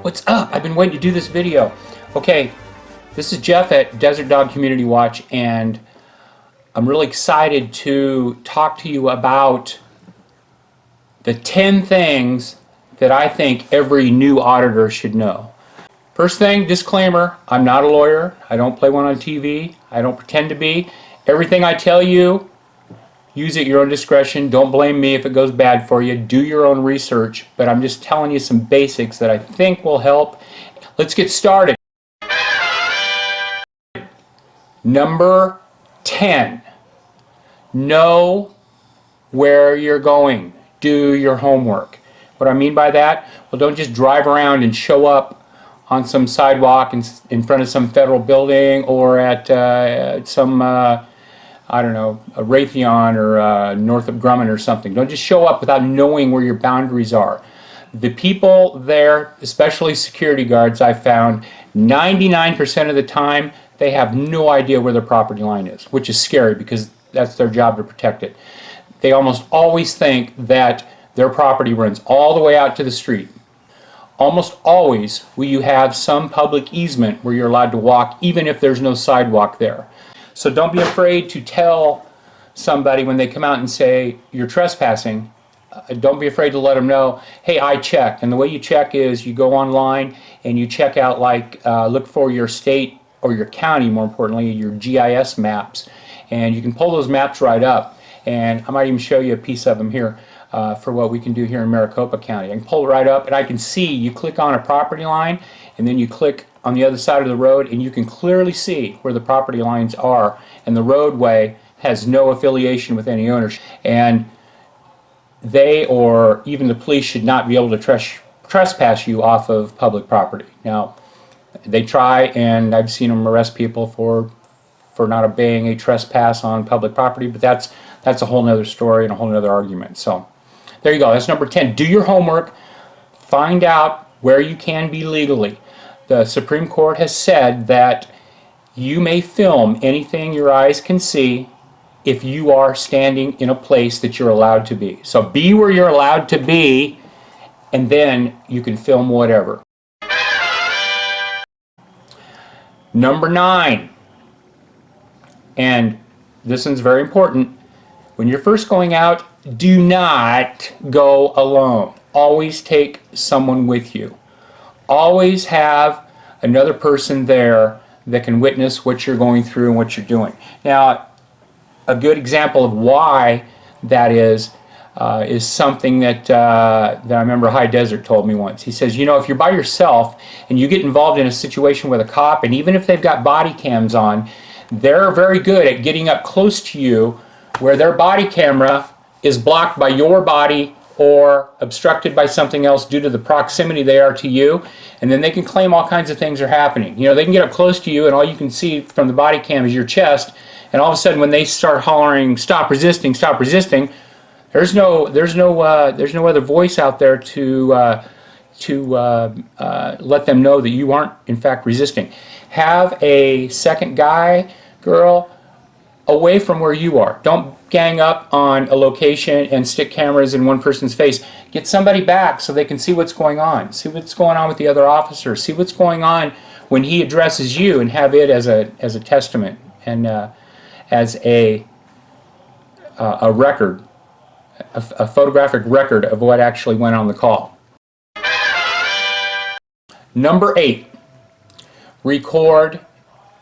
What's up? I've been waiting to do this video. Okay, this is Jeff at Desert Dog Community Watch, and I'm really excited to talk to you about the 10 things that I think every new auditor should know. First thing, disclaimer, I'm not a lawyer. I don't play one on TV. I don't pretend to be. Everything I tell you, use at your own discretion. Don't blame me if it goes bad for you. Do your own research, but I'm just telling you some basics that I think will help. Let's get started. Number 10, know where you're going. Do your homework. What I mean by that? Well, don't just drive around and show up on some sidewalk in front of some federal building or at some I don't know, a Raytheon or Northrop Grumman or something. Don't just show up without knowing where your boundaries are. The people there, especially security guards, I've found 99% of the time they have no idea where their property line is, which is scary because that's their job to protect it. They almost always think that their property runs all the way out to the street. Almost always will you have some public easement where you're allowed to walk even if there's no sidewalk there. So don't be afraid to tell somebody when they come out and say you're trespassing. Don't be afraid to let them know, hey, I checked. And the way you check is you go online and you check out, like, look for your state or your county, more importantly, your GIS maps. And you can pull those maps right up. And I might even show you a piece of them here for what we can do here in Maricopa County. I can pull it right up and I can see, you click on a property line and then you click on the other side of the road and you can clearly see where the property lines are, and the roadway has no affiliation with any ownership, and they or even the police should not be able to trespass you off of public property. Now, they try, and I've seen them arrest people for not obeying a trespass on public property, but that's a whole nother story and a whole nother argument. So there you go. That's number 10. Do your homework. Find out where you can be legally. The Supreme Court has said that you may film anything your eyes can see if you are standing in a place that you're allowed to be. So be where you're allowed to be, and then you can film whatever. Number 9, and this one's very important. When you're first going out, do not go alone. Always take someone with you. Always have another person there that can witness what you're going through and what you're doing. Now, a good example of why that is something that I remember High Desert told me once. He says, you know, if you're by yourself and you get involved in a situation with a cop, and even if they've got body cams on, they're very good at getting up close to you where their body camera is blocked by your body or obstructed by something else due to the proximity they are to you, and then they can claim all kinds of things are happening. You know, they can get up close to you and all you can see from the body cam is your chest, and all of a sudden when they start hollering, stop resisting, there's no other voice out there to let them know that you aren't in fact resisting. Have a second guy, girl, away from where you are. Don't gang up on a location and stick cameras in one person's face. Get somebody back so they can see what's going on. See what's going on with the other officer. See what's going on when he addresses you, and have it as a testament and as a record, a photographic record of what actually went on the call. Number 8, record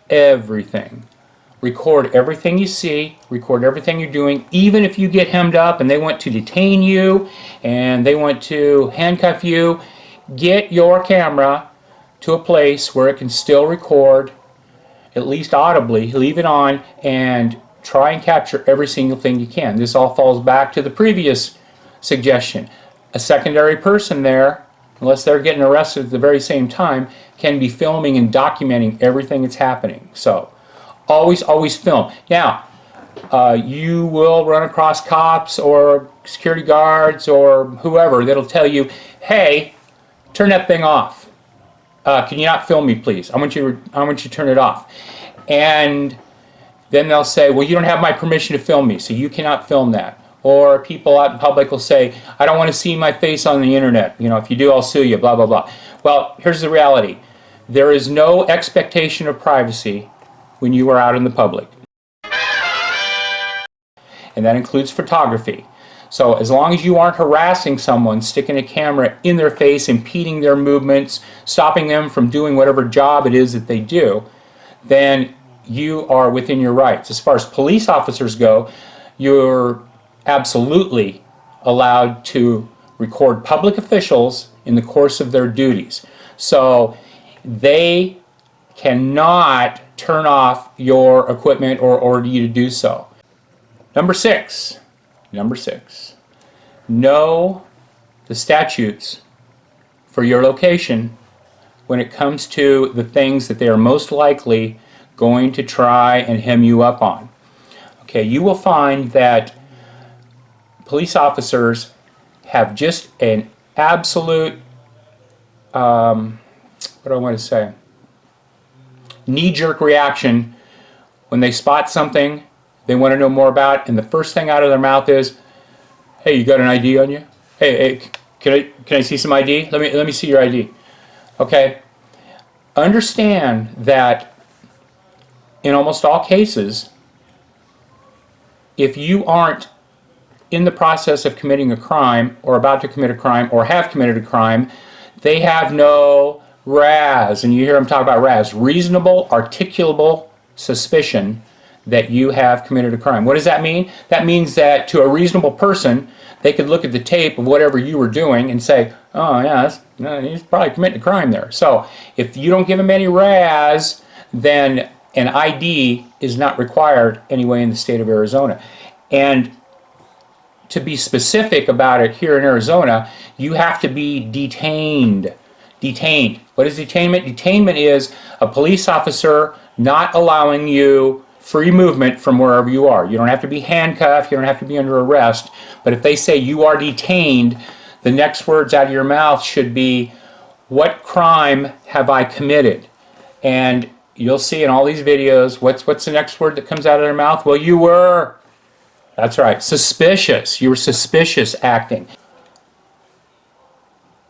everything. Record everything you see, record everything you're doing, even if you get hemmed up and they want to detain you and they want to handcuff you. Get your camera to a place where it can still record, at least audibly. Leave it on and try and capture every single thing you can. This all falls back to the previous suggestion. A secondary person there, unless they're getting arrested at the very same time, can be filming and documenting everything that's happening. So always film. Now, you will run across cops or security guards or whoever that'll tell you, hey, turn that thing off. Can you not film me, please? I want you to turn it off. And then they'll say, well, you don't have my permission to film me, so you cannot film that. Or people out in public will say, I don't want to see my face on the internet. You know, if you do, I'll sue you, blah, blah, blah. Well, here's the reality. There is no expectation of privacy when you are out in the public. And that includes photography. So as long as you aren't harassing someone, sticking a camera in their face, impeding their movements, stopping them from doing whatever job it is that they do, then you are within your rights. As far as police officers go, you're absolutely allowed to record public officials in the course of their duties. So they cannot turn off your equipment or order you to do so. Number six, know the statutes for your location when it comes to the things that they are most likely going to try and hem you up on. Okay, you will find that police officers have just an absolute, what do I want to say, knee-jerk reaction when they spot something they want to know more about, and the first thing out of their mouth is, hey, you got an ID on you? Hey, can I see some ID? Let me see your ID. Okay, understand that in almost all cases, if you aren't in the process of committing a crime or about to commit a crime or have committed a crime, they have no RAS. And you hear them talk about RAS, reasonable, articulable suspicion that you have committed a crime. What does that mean? That means that to a reasonable person, they could look at the tape of whatever you were doing and say, oh yeah, he's probably committing a crime there. So if you don't give him any RAS, then an ID is not required anyway in the state of Arizona. And to be specific about it here in Arizona, you have to be detained. Detained. What is detainment? Detainment is a police officer not allowing you free movement from wherever you are. You don't have to be handcuffed, you don't have to be under arrest, but if they say you are detained, the next words out of your mouth should be, what crime have I committed? And you'll see in all these videos, what's the next word that comes out of their mouth? Well, you were, that's right, suspicious. You were suspicious acting.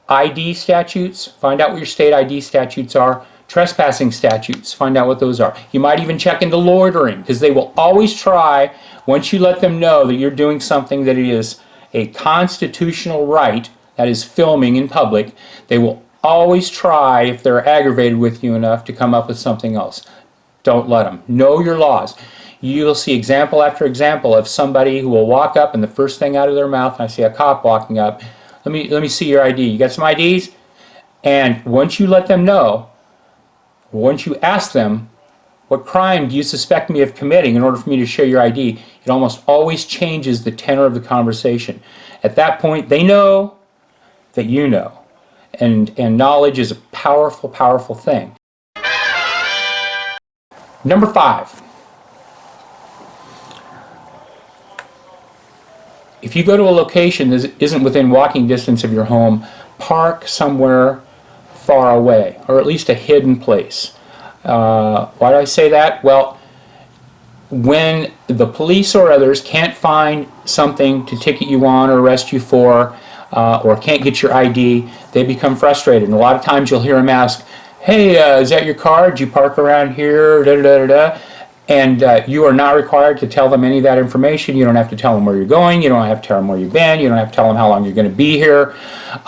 ID statutes, find out what your state ID statutes are. Trespassing statutes, find out what those are. You might even check into loitering, because they will always try, once you let them know that you're doing something that is a constitutional right, that is filming in public, they will always try, if they're aggravated with you enough, to come up with something else. Don't let them. Know your laws. You'll see example after example of somebody who will walk up and the first thing out of their mouth, and I see a cop walking up, let me see your ID. You got some IDs? And once you let them know, once you ask them, what crime do you suspect me of committing in order for me to show your ID, it almost always changes the tenor of the conversation. At that point, they know that you know. And knowledge is a powerful, powerful thing. Number 5. If you go to a location that isn't within walking distance of your home, park somewhere far away, or at least a hidden place. Why do I say that? Well, when the police or others can't find something to ticket you on or arrest you for, or can't get your ID, they become frustrated. And a lot of times you'll hear them ask, hey, is that your car? Did you park around here? Da, da, da, da, da. And you are not required to tell them any of that information. You don't have to tell them where you're going. You don't have to tell them where you've been. You don't have to tell them how long you're going to be here.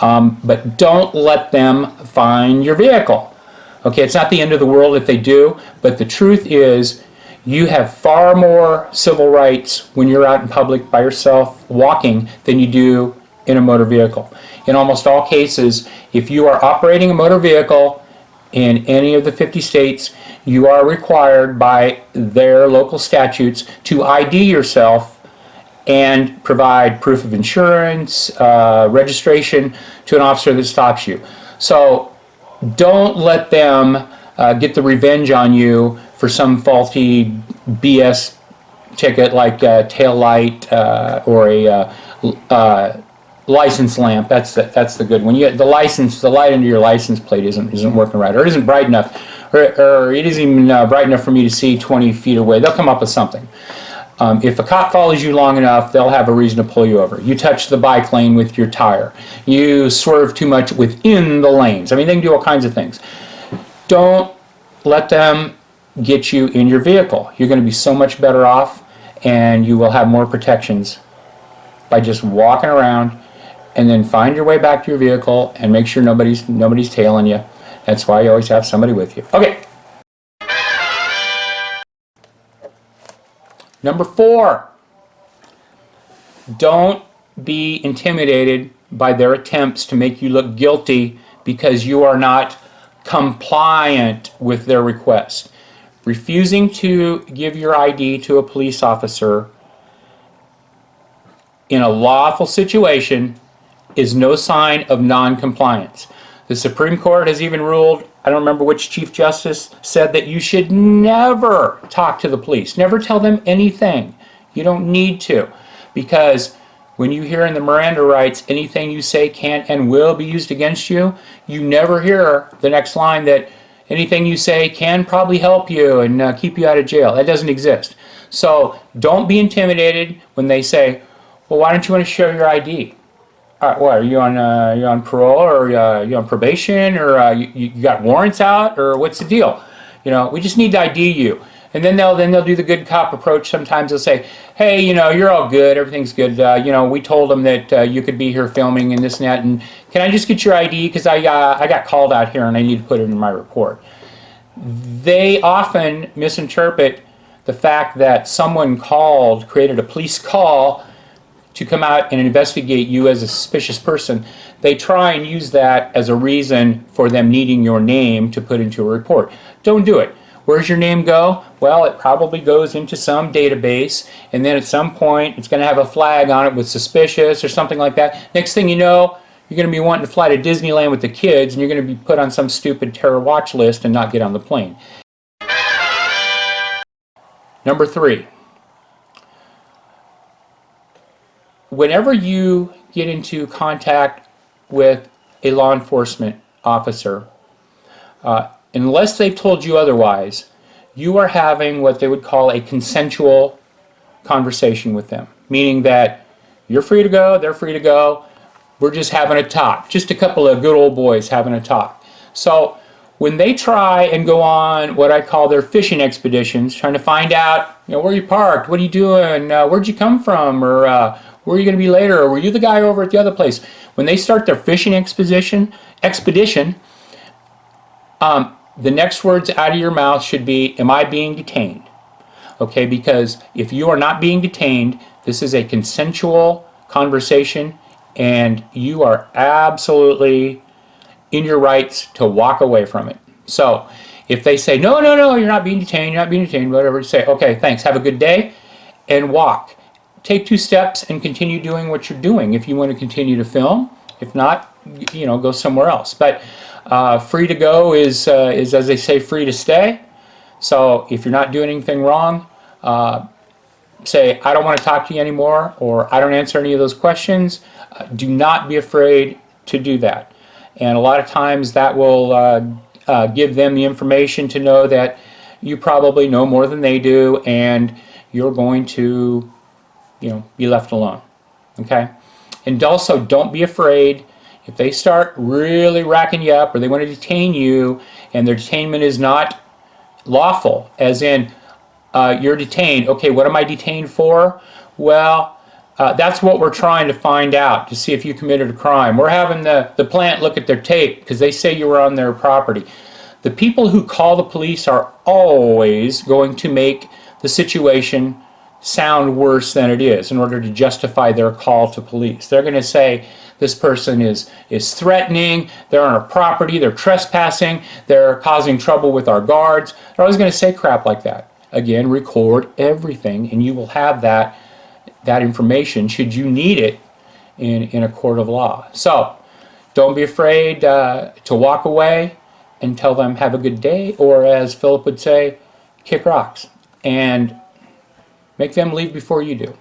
But don't let them find your vehicle. Okay, it's not the end of the world if they do, but the truth is you have far more civil rights when you're out in public by yourself walking than you do in a motor vehicle. In almost all cases, if you are operating a motor vehicle in any of the 50 states, you are required by their local statutes to ID yourself and provide proof of insurance, registration to an officer that stops you. So don't let them get the revenge on you for some faulty BS ticket like a tail light or a license lamp. That's the good one. You get the light under your license plate isn't working right, or isn't bright enough, or it isn't even bright enough for me to see 20 feet away. They'll come up with something. If a cop follows you long enough, they'll have a reason to pull you over. You touch the bike lane with your tire. You swerve too much within the lanes. I mean, they can do all kinds of things. Don't let them get you in your vehicle. You're going to be so much better off, and you will have more protections by just walking around, and then find your way back to your vehicle and make sure nobody's tailing you. That's why you always have somebody with you. Okay. Number 4, don't be intimidated by their attempts to make you look guilty because you are not compliant with their request. Refusing to give your ID to a police officer in a lawful situation is no sign of non-compliance. The Supreme Court has even ruled, I don't remember which Chief Justice said, that you should never talk to the police. Never tell them anything. You don't need to. Because when you hear in the Miranda rights, anything you say can and will be used against you, you never hear the next line that anything you say can probably help you and keep you out of jail. That doesn't exist. So don't be intimidated when they say, well, why don't you want to show your ID? What, are you on parole, or you on probation, or you got warrants out, or what's the deal? You know, we just need to ID you. And then they'll do the good cop approach. Sometimes they'll say, hey, you know, you're all good, everything's good. You know, we told them that you could be here filming and this and that, and can I just get your ID because I got called out here and I need to put it in my report. They often misinterpret the fact that someone created a police call to come out and investigate you as a suspicious person. They try and use that as a reason for them needing your name to put into a report. Don't do it. Where's your name go? Well, it probably goes into some database, and then at some point it's going to have a flag on it with suspicious or something like that. Next thing you know, you're going to be wanting to fly to Disneyland with the kids, and you're going to be put on some stupid terror watch list and not get on the plane. Number 3. Whenever you get into contact with a law enforcement officer, unless they've told you otherwise, you are having what they would call a consensual conversation with them, meaning that you're free to go, they're free to go, we're just having a talk, just a couple of good old boys having a talk. So when they try and go on what I call their fishing expeditions, trying to find out, you know, where you parked, what are you doing, where'd you come from, or where are you going to be later, or were you the guy over at the other place? When they start their fishing expedition, the next words out of your mouth should be, am I being detained? Okay, because if you are not being detained, this is a consensual conversation, and you are absolutely in your rights to walk away from it. So if they say, no, you're not being detained, whatever, say, okay, thanks, have a good day, and walk. Take 2 steps and continue doing what you're doing if you want to continue to film. If not, you know, go somewhere else. But free to go is, as they say, free to stay. So if you're not doing anything wrong, say, I don't want to talk to you anymore, or I don't answer any of those questions. Do not be afraid to do that. And a lot of times that will give them the information to know that you probably know more than they do, and you're going to, you know, be left alone. Okay? And also, don't be afraid if they start really racking you up, or they want to detain you and their detainment is not lawful, as in you're detained. Okay, what am I detained for? Well, that's what we're trying to find out, to see if you committed a crime. We're having the plant look at their tape because they say you were on their property. The people who call the police are always going to make the situation sound worse than it is in order to justify their call to police. They're going to say this person is threatening, they're on our property, they're trespassing, they're causing trouble with our guards. They're always going to say crap like that. Again, record everything, and you will have that information should you need it in a court of law. So don't be afraid to walk away and tell them have a good day, or as Philip would say, kick rocks, and make them leave before you do.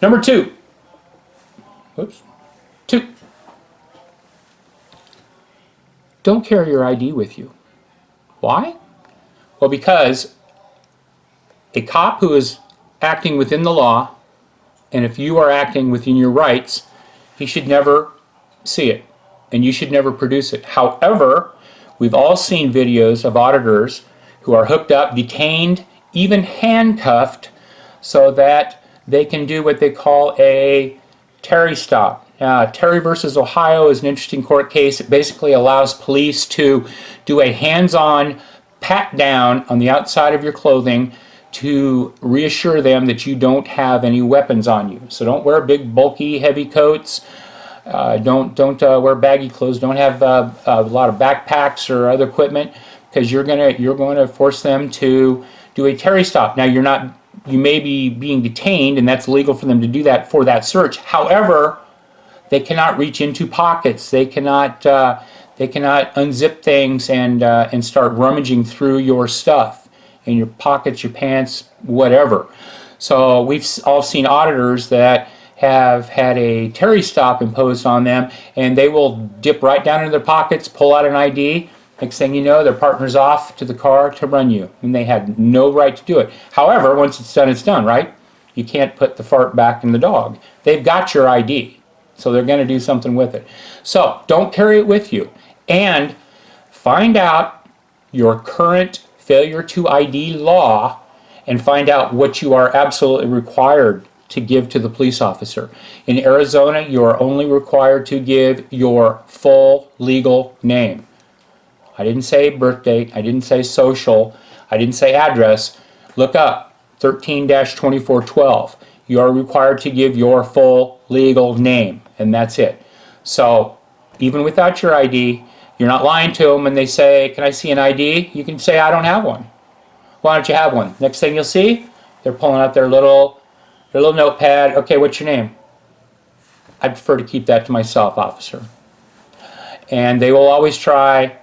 Number 2. Oops. 2. Don't carry your ID with you. Why? Well, because a cop who is acting within the law, and if you are acting within your rights, he should never see it, and you should never produce it. However, we've all seen videos of auditors who are hooked up, detained, even handcuffed, so that they can do what they call a Terry stop. Terry versus Ohio is an interesting court case. It basically allows police to do a hands-on pat down on the outside of your clothing to reassure them that you don't have any weapons on you. So don't wear big, bulky, heavy coats. Don't wear baggy clothes. Don't have a lot of backpacks or other equipment, because you're going to force them to do a Terry stop. Now you may be being detained, and that's legal for them to do that for that search. However, they cannot reach into pockets. They cannot unzip things and start rummaging through your stuff in your pockets, your pants, whatever. So we've all seen auditors that have had a Terry stop imposed on them, and they will dip right down into their pockets, pull out an ID. Next thing you know, their partner's off to the car to run you, and they had no right to do it. However, once it's done, right? You can't put the fart back in the dog. They've got your ID. So they're going to do something with it. So don't carry it with you. And find out your current failure to ID law, and find out what you are absolutely required to give to the police officer. In Arizona, you are only required to give your full legal name. I didn't say birth date. I didn't say social. I didn't say address. Look up 13-2412. You are required to give your full legal name, and that's it. So even without your ID, you're not lying to them when they say, "Can I see an ID?" You can say, "I don't have one." Why don't you have one? Next thing you'll see, they're pulling out their little notepad. "Okay, what's your name?" "I prefer to keep that to myself, officer." And they will always try,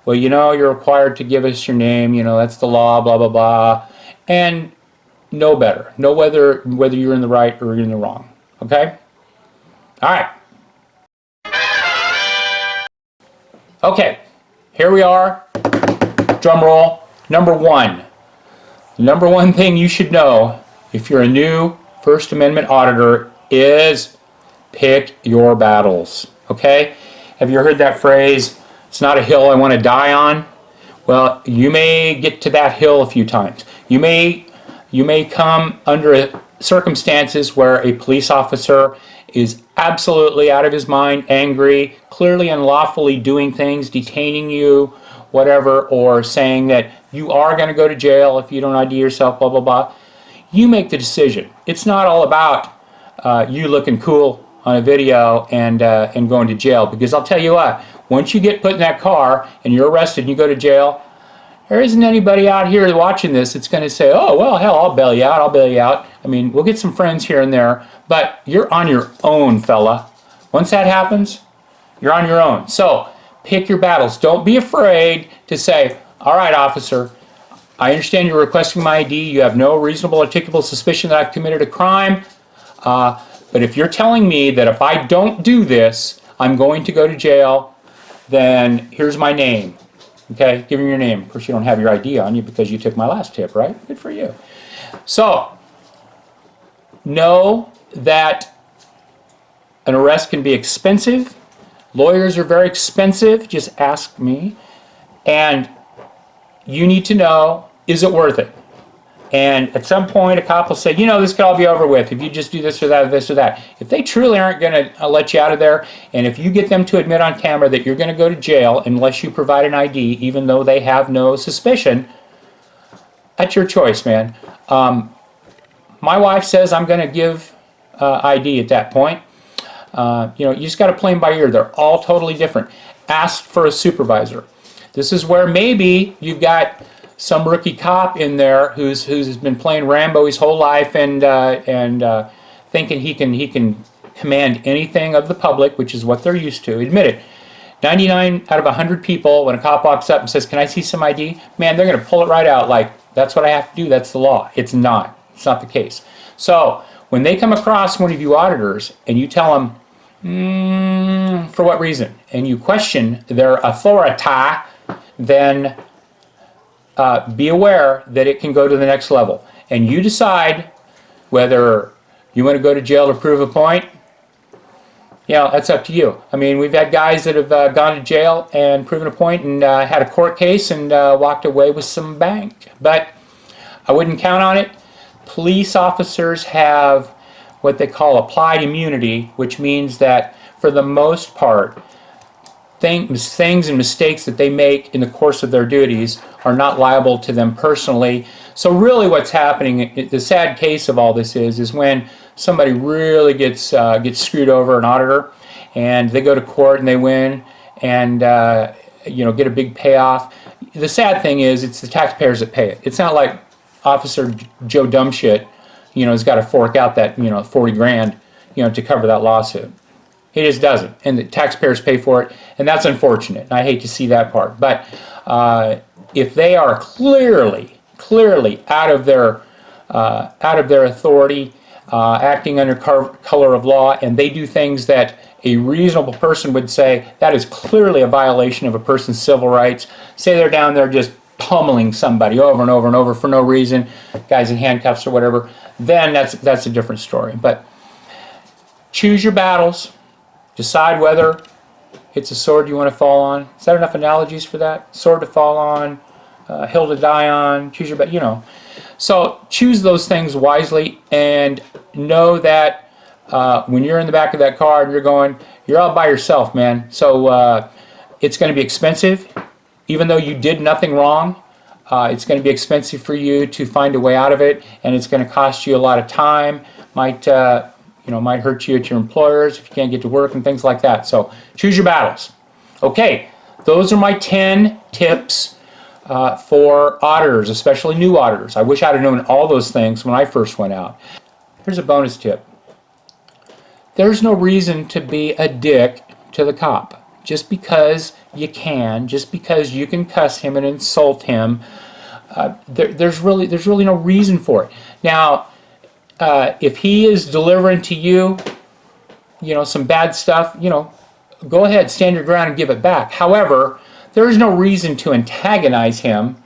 "Well, you're required to give us your name. That's the law, blah, blah, blah." And know better. Know whether you're in the right or you're in the wrong. Okay? All right. Okay. Here we are. Drum roll. Number one. The number one thing you should know if you're a new First Amendment auditor is pick your battles. Okay? Have you heard that phrase, "It's not a hill I want to die on"? Well, you may get to that hill a few times. You may come under circumstances where a police officer is absolutely out of his mind, angry, clearly unlawfully doing things, detaining you, whatever, or saying that you are going to go to jail if you don't ID yourself, blah, blah, blah. You make the decision. It's not all about you looking cool on a video and going to jail, because I'll tell you what, once you get put in that car and you're arrested and you go to jail, there isn't anybody out here watching this that's going to say, "Oh, well, hell, I'll bail you out. I mean, we'll get some friends here and there, but you're on your own, fella. Once that happens, you're on your own. So pick your battles. Don't be afraid to say, "All right, officer, I understand you're requesting my ID. You have no reasonable articulable suspicion that I've committed a crime. But if you're telling me that if I don't do this, I'm going to go to jail, then here's my name." Okay, give him your name. Of course, you don't have your ID on you because you took my last tip, right? Good for you. So, know that an arrest can be expensive. Lawyers are very expensive. Just ask me. And you need to know, is it worth it? And at some point, a cop will say, "This could all be over with if you just do this or that or this or that." If they truly aren't going to let you out of there, and if you get them to admit on camera that you're going to go to jail unless you provide an ID, even though they have no suspicion, that's your choice, man. My wife says I'm going to give ID at that point. You just got to play them by ear. They're all totally different. Ask for a supervisor. This is where maybe you've got some rookie cop in there who's been playing Rambo his whole life and thinking he can command anything of the public, which is what they're used to. Admit it. 99 out of 100 people, when a cop walks up and says, "Can I see some ID?" Man, they're going to pull it right out like, "That's what I have to do. That's the law." It's not. It's not the case. So when they come across one of you auditors and you tell them, "For what reason?" and you question their authority, then be aware that it can go to the next level. and you decide whether you want to go to jail to prove a point, that's up to you. I mean, we've had guys that have gone to jail and proven a point and had a court case and walked away with some bank. But I wouldn't count on it. Police officers have what they call applied immunity, which means that for the most part, things and mistakes that they make in the course of their duties are not liable to them personally. So really what's happening, the sad case of all this is when somebody really gets screwed over, an auditor, and they go to court and they win and get a big payoff. The sad thing is it's the taxpayers that pay it. It's not like Officer Joe Dumbshit has got to fork out that 40 grand to cover that lawsuit. He just doesn't, and the taxpayers pay for it, and that's unfortunate. I hate to see that part. But if they are clearly out of their authority, acting under color of law, and they do things that a reasonable person would say that is clearly a violation of a person's civil rights. Say they're down there just pummeling somebody over and over and over for no reason, guys in handcuffs or whatever, then that's a different story. But choose your battles. Decide whether it's a sword you want to fall on. Is that enough analogies for that? Sword to fall on, hill to die on, choose your battle, So choose those things wisely and know that when you're in the back of that car and you're all by yourself, man. So it's going to be expensive. Even though you did nothing wrong, it's going to be expensive for you to find a way out of it, and it's going to cost you a lot of time. Might hurt you at your employers if you can't get to work and things like that. So choose your battles. Okay, those are my 10 tips for auditors, especially new auditors. I wish I'd have known all those things when I first went out. Here's a bonus tip. There's no reason to be a dick to the cop. Just because you can, just because you can cuss him and insult him, there's really no reason for it. Now, if he is delivering to you, some bad stuff, go ahead, stand your ground and give it back. However, there is no reason to antagonize him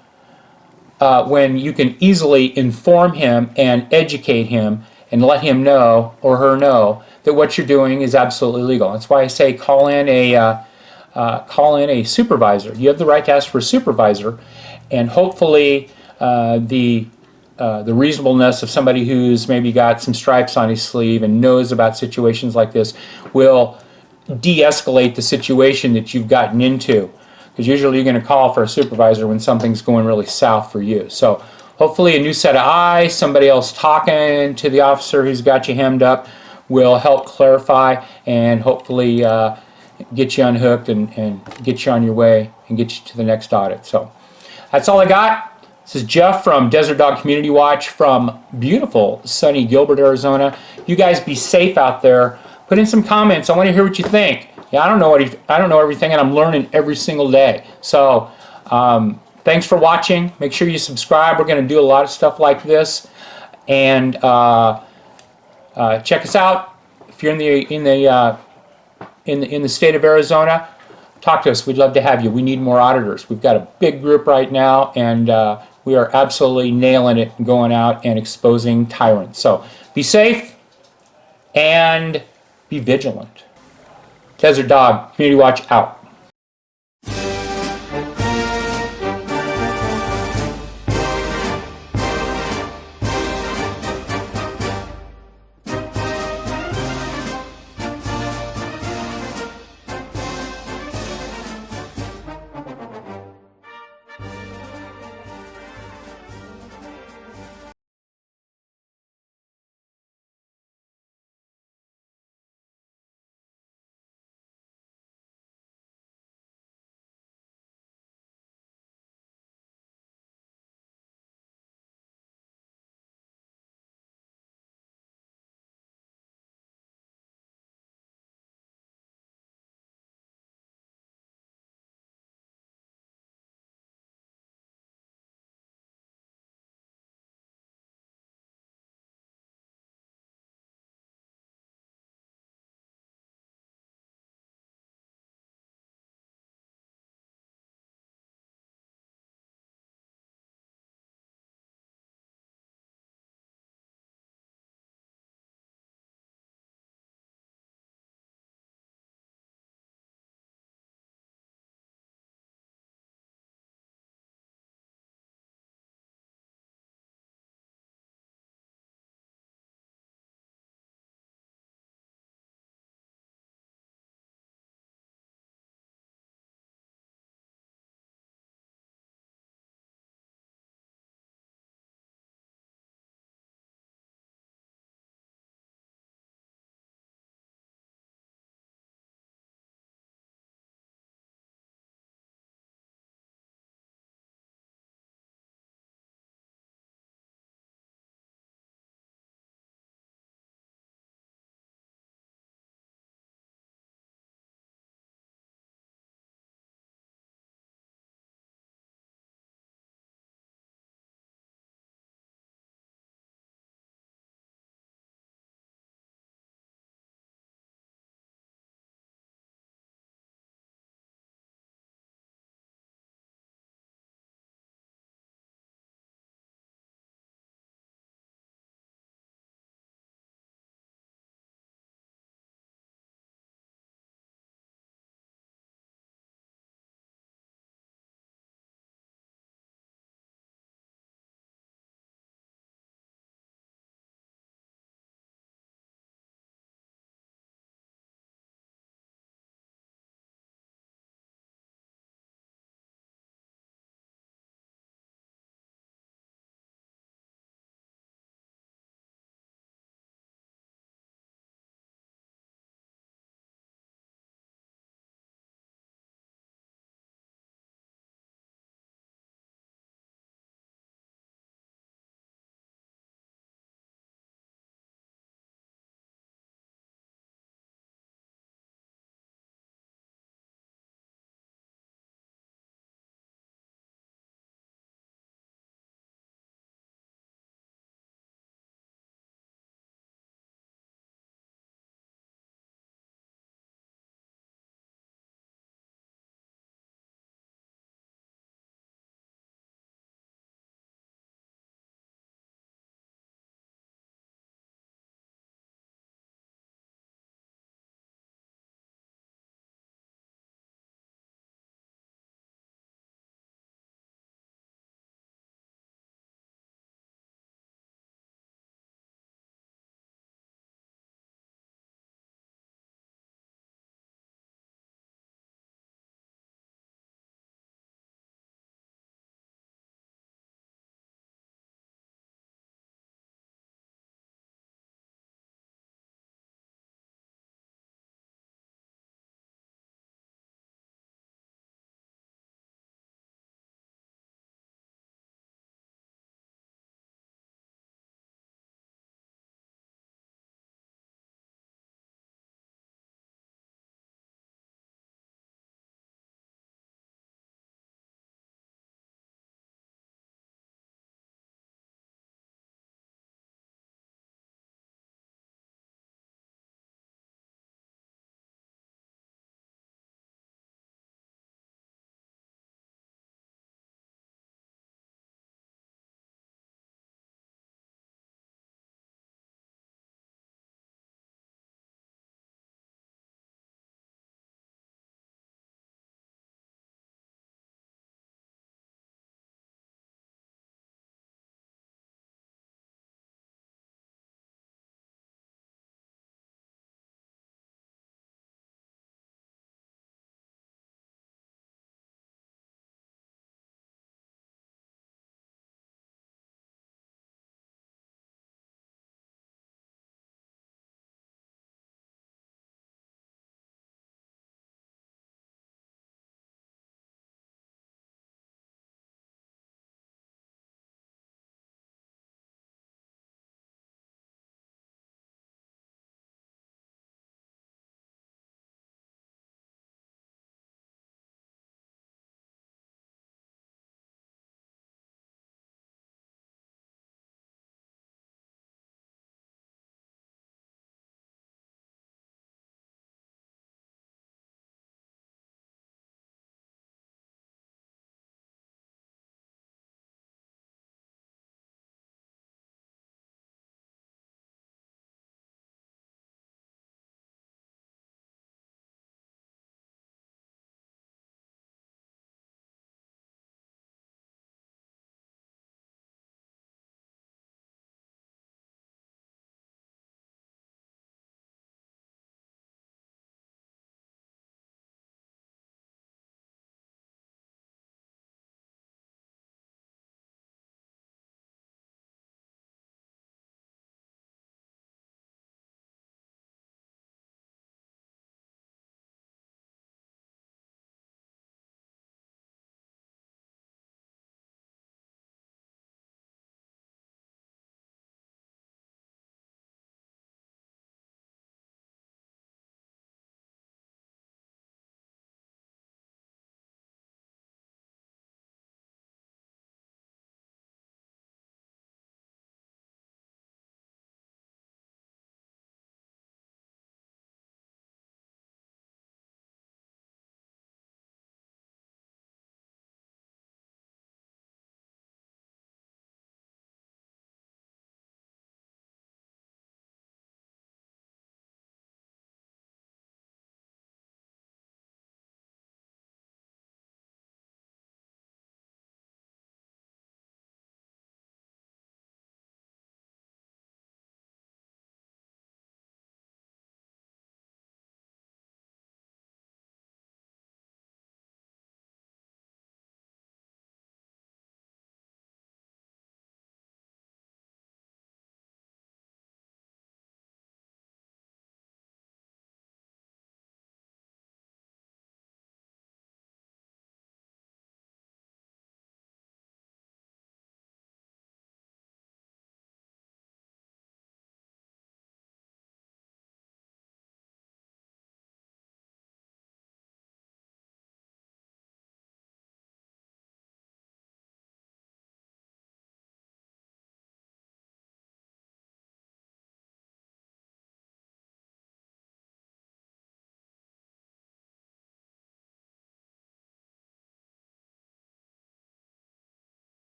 when you can easily inform him and educate him and let him know or her know that what you're doing is absolutely legal. That's why I say call in a supervisor. You have the right to ask for a supervisor, and hopefully the reasonableness of somebody who's maybe got some stripes on his sleeve and knows about situations like this will de-escalate the situation that you've gotten into. Because usually you're going to call for a supervisor when something's going really south for you. So hopefully a new set of eyes, somebody else talking to the officer who's got you hemmed up will help clarify and hopefully get you unhooked and get you on your way and get you to the next audit. So that's all I got. This is Jeff from Desert Dog Community Watch from beautiful sunny Gilbert, Arizona. You guys be safe out there. Put in some comments. I want to hear what you think. Yeah, I don't know everything, and I'm learning every single day. So thanks for watching. Make sure you subscribe. We're going to do a lot of stuff like this, and check us out. If you're in the state of Arizona, talk to us. We'd love to have you. We need more auditors. We've got a big group right now, and we are absolutely nailing it, going out and exposing tyrants. So be safe and be vigilant. Desert Dog Community Watch out.